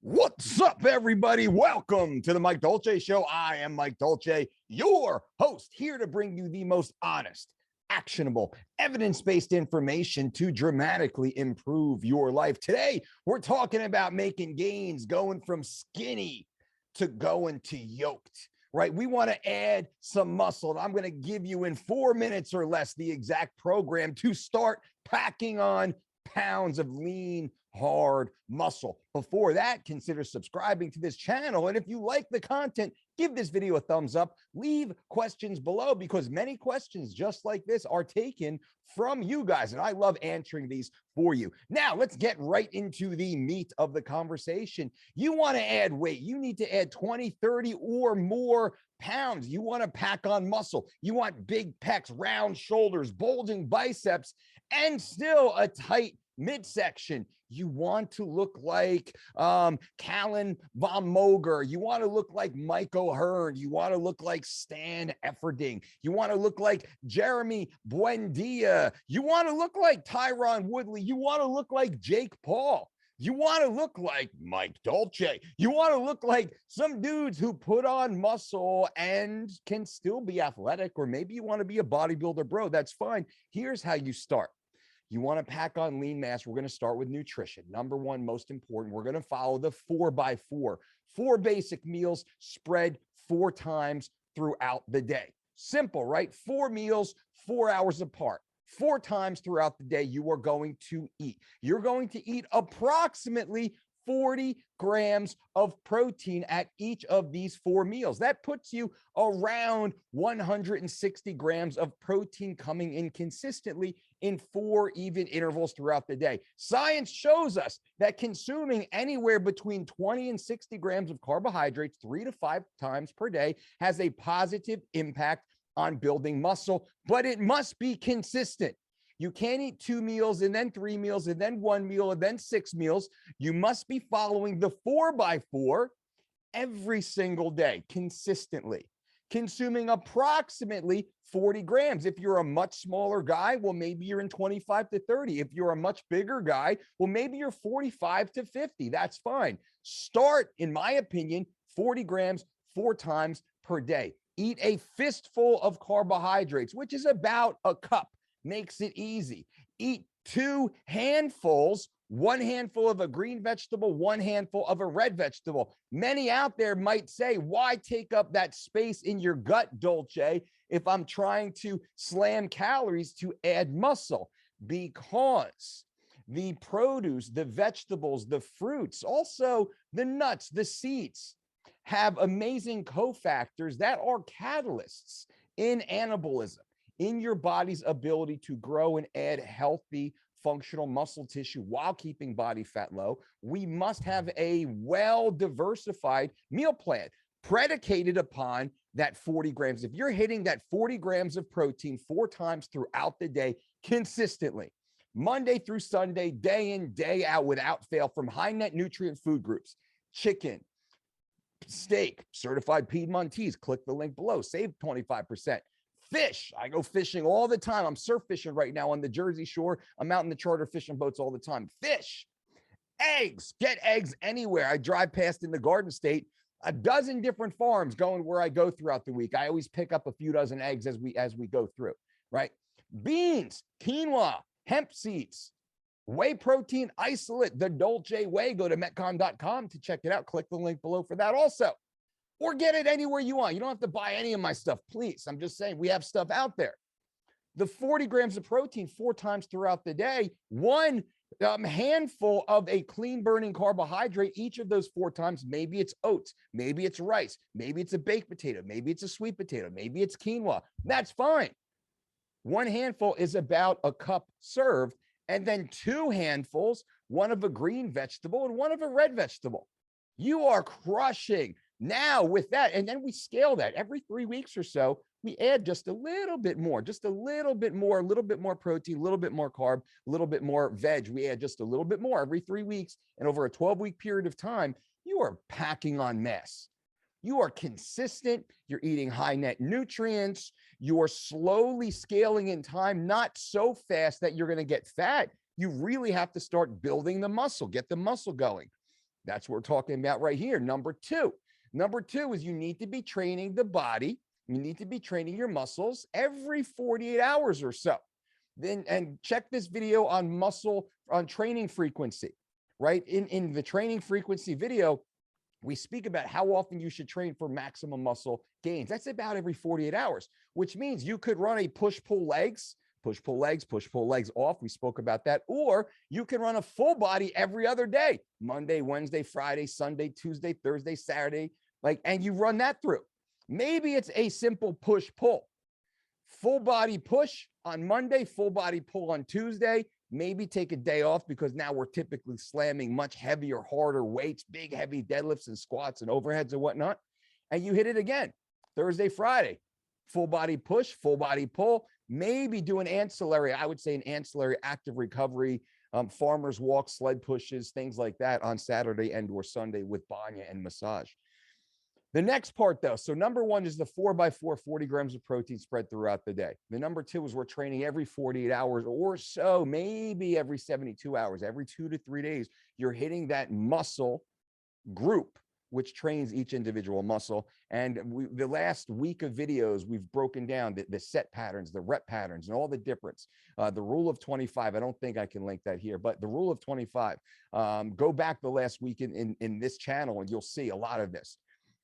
What's up, everybody? Welcome to the Mike Dolce Show. I am Mike Dolce, your host, here to bring you the most honest, actionable, evidence-based information to dramatically improve your life. Today, we're talking about making gains, going from skinny to going to yoked, right? We want to add some muscle. And I'm going to give you in 4 minutes or less the exact program to start packing on pounds of lean, hard muscle. Before that, consider subscribing to this channel. And if you like the content, give this video a thumbs up. Leave questions below because many questions just like this are taken from you guys. And I love answering these for you. Now, let's get right into the meat of the conversation. You want to add weight. You need to add 20, 30 or more pounds. You want to pack on muscle. You want big pecs, round shoulders, bulging biceps, and still a tight midsection. You want to look like Callan von Moger. You want to look like Mike O'Hearn. You want to look like Stan Efferding. You want to look like Jeremy Buendia. You want to look like Tyron Woodley. You want to look like Jake Paul. You want to look like Mike Dolce. You want to look like some dudes who put on muscle and can still be athletic, or maybe you want to be a bodybuilder, bro. That's fine. Here's how you start. You want to pack on lean mass. We're going to start with nutrition. Number one, most important, we're going to follow the 4x4. 4 basic meals spread 4 times throughout the day. Simple, right? 4 meals, 4 hours apart. 4 times throughout the day, you are going to eat. You're going to eat approximately 40 grams of protein at each of these 4 meals. That puts you around 160 grams of protein coming in consistently in 4 even intervals throughout the day. Science shows us that consuming anywhere between 20 and 60 grams of carbohydrates 3 to 5 times per day has a positive impact on building muscle, but it must be consistent. You can't eat 2 meals and then 3 meals and then 1 meal and then 6 meals. You must be following the 4x4 every single day consistently, consuming approximately 40 grams. If you're a much smaller guy, well, maybe you're in 25 to 30. If you're a much bigger guy, well, maybe you're 45 to 50. That's fine. Start, in my opinion, 40 grams 4 times per day. Eat a fistful of carbohydrates, which is about a cup. Makes it easy. Eat 2 handfuls, 1 handful of a green vegetable, 1 handful of a red vegetable. Many out there might say, why take up that space in your gut, Dolce, if I'm trying to slam calories to add muscle? Because the produce, the vegetables, the fruits, also the nuts, the seeds, have amazing cofactors that are catalysts in anabolism, in your body's ability to grow and add healthy, functional muscle tissue while keeping body fat low. We must have a well-diversified meal plan predicated upon that 40 grams. If you're hitting that 40 grams of protein 4 times throughout the day consistently, Monday through Sunday, day in, day out, without fail, from high net nutrient food groups, chicken, steak, certified Piedmontese, click the link below, save 25%. Fish, I go fishing all the time. I'm surf fishing right now on the Jersey Shore. I'm out in the charter fishing boats all the time. Fish, eggs, get eggs anywhere. I drive past in the Garden State, a dozen different farms going where I go throughout the week. I always pick up a few dozen eggs as we go through, right? Beans, quinoa, hemp seeds, whey protein isolate, the Dolce Whey. Go to metcon.com to check it out. Click the link below for that also. Or get it anywhere you want. You don't have to buy any of my stuff, please. I'm just saying we have stuff out there. The 40 grams of protein 4 times throughout the day, 1 handful of a clean burning carbohydrate each of those 4 times. Maybe it's oats, maybe it's rice, maybe it's a baked potato, maybe it's a sweet potato, maybe it's quinoa. That's fine. 1 handful is about a cup served, and then 2 handfuls, 1 of a green vegetable and 1 of a red vegetable. You are crushing. Now with that, and then we scale that every 3 weeks or so, we add just a little bit more, a little bit more protein, a little bit more carb, a little bit more veg. We add just a little bit more every 3 weeks. And over a 12-week period of time, you are packing on mass. You are consistent. You're eating high net nutrients. You're slowly scaling in time, not so fast that you're going to get fat. You really have to start building the muscle, get the muscle going. That's what we're talking about right here. Number two is you need to be training the body. You need to be training your muscles every 48 hours or so. Then, and check this video on training frequency, right? In the training frequency video, we speak about how often you should train for maximum muscle gains. That's about every 48 hours, which means you could run a push-pull legs, push-pull legs off. We spoke about that. Or you can run a full body every other day, Monday, Wednesday, Friday, Sunday, Tuesday, Thursday, Saturday, and you run that through. Maybe it's a simple push-pull. Full body push on Monday, full body pull on Tuesday. Maybe take a day off because now we're typically slamming much heavier, harder weights, big, heavy deadlifts and squats and overheads and whatnot. And you hit it again, Thursday, Friday, full body push, full body pull, maybe do an ancillary. I would say an ancillary active recovery, farmer's walk, sled pushes, things like that on Saturday and or Sunday with banya and massage. The next part though, so number one is the 4x4, 40 grams of protein spread throughout the day. The number two is we're training every 48 hours or so, maybe every 72 hours, every 2 to 3 days, you're hitting that muscle group, which trains each individual muscle. And the last week of videos, we've broken down the set patterns, the rep patterns, and all the difference. The rule of 25, I don't think I can link that here, but the rule of 25, go back the last week in this channel and you'll see a lot of this.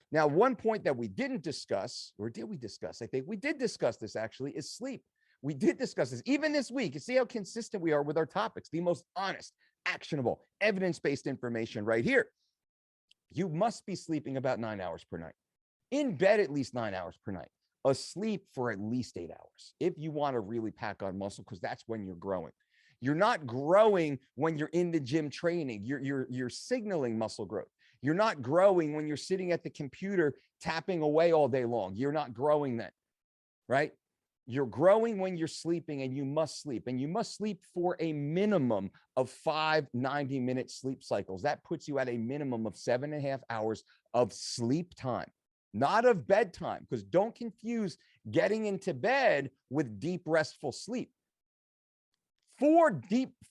Now, one point that we didn't discuss, or did we discuss? I think we did discuss this actually, is sleep. We did discuss this even this week. You see how consistent we are with our topics, the most honest, actionable, evidence-based information right here. You must be sleeping about 9 hours per night. In bed, at least 9 hours per night. Asleep for at least 8 hours if you want to really pack on muscle, because that's when you're growing. You're not growing when you're in the gym training. You're signaling muscle growth. You're not growing when you're sitting at the computer tapping away all day long. You're not growing then, right? You're growing when you're sleeping, and you must sleep. And you must sleep for a minimum of 5 90-minute sleep cycles. That puts you at a minimum of 7.5 hours of sleep time, not of bedtime, because don't confuse getting into bed with deep, restful sleep. 4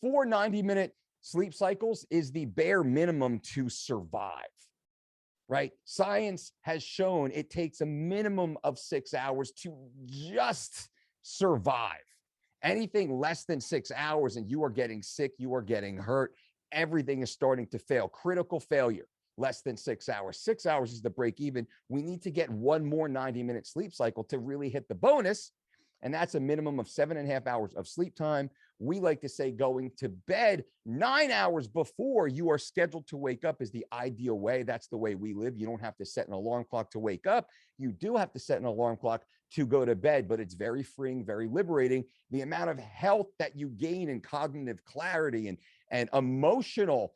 90-minute sleep cycles is the bare minimum to survive, right? Science has shown it takes a minimum of 6 hours to just survive. Anything less than 6 hours and you are getting sick, you are getting hurt, everything is starting to fail. Critical failure, less than 6 hours. 6 hours is the break even. We need to get one more 90-minute sleep cycle to really hit the bonus. And that's a minimum of 7.5 hours of sleep time. We like to say going to bed 9 hours before you are scheduled to wake up is the ideal way. That's the way we live. You don't have to set an alarm clock to wake up. You do have to set an alarm clock to go to bed, but it's very freeing, very liberating. The amount of health that you gain in cognitive clarity and emotional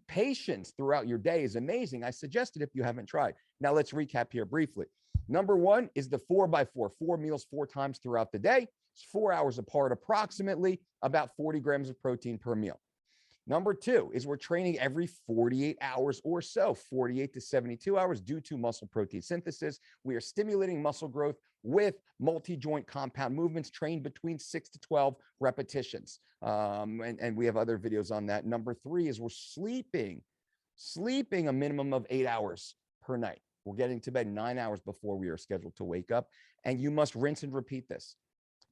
patience throughout your day is amazing. I suggest it if you haven't tried. Now let's recap here briefly. Number one is the 4x4, 4 meals 4 times throughout the day. It's 4 hours apart, approximately about 40 grams of protein per meal. Number two is we're training every 48 hours or so, 48 to 72 hours due to muscle protein synthesis. We are stimulating muscle growth with multi-joint compound movements trained between 6 to 12 repetitions. And we have other videos on that. Number three is we're sleeping a minimum of 8 hours per night. We're getting to bed 9 hours before we are scheduled to wake up. And you must rinse and repeat this.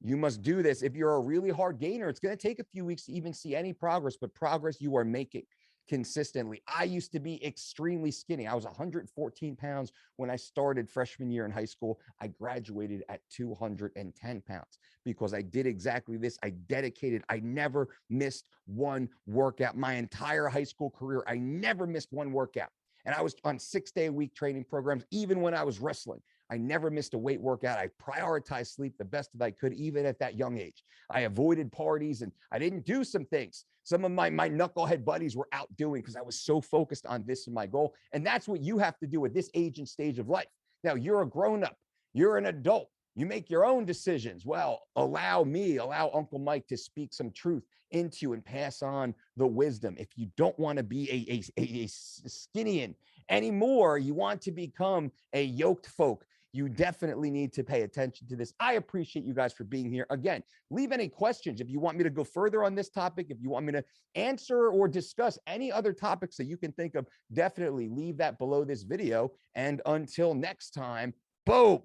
You must do this. If you're a really hard gainer, it's going to take a few weeks to even see any progress, but progress you are making consistently. I used to be extremely skinny. I was 114 pounds when I started freshman year in high school. I graduated at 210 pounds because I did exactly this. I dedicated. I never missed one workout. My entire high school career, I never missed one workout. And I was on 6-day-a-week training programs, even when I was wrestling. I never missed a weight workout. I prioritized sleep the best that I could, even at that young age. I avoided parties and I didn't do some things. Some of my knucklehead buddies were out doing because I was so focused on this and my goal. And that's what you have to do at this age and stage of life. Now, you're a grown-up. You're an adult. You make your own decisions. Well, allow Uncle Mike to speak some truth into you and pass on the wisdom. If you don't want to be a skinnian anymore, you want to become a yoked folk. you definitely need to pay attention to this. I appreciate you guys for being here. Again, leave any questions. If you want me to go further on this topic, if you want me to answer or discuss any other topics that you can think of, definitely leave that below this video. And until next time, boom.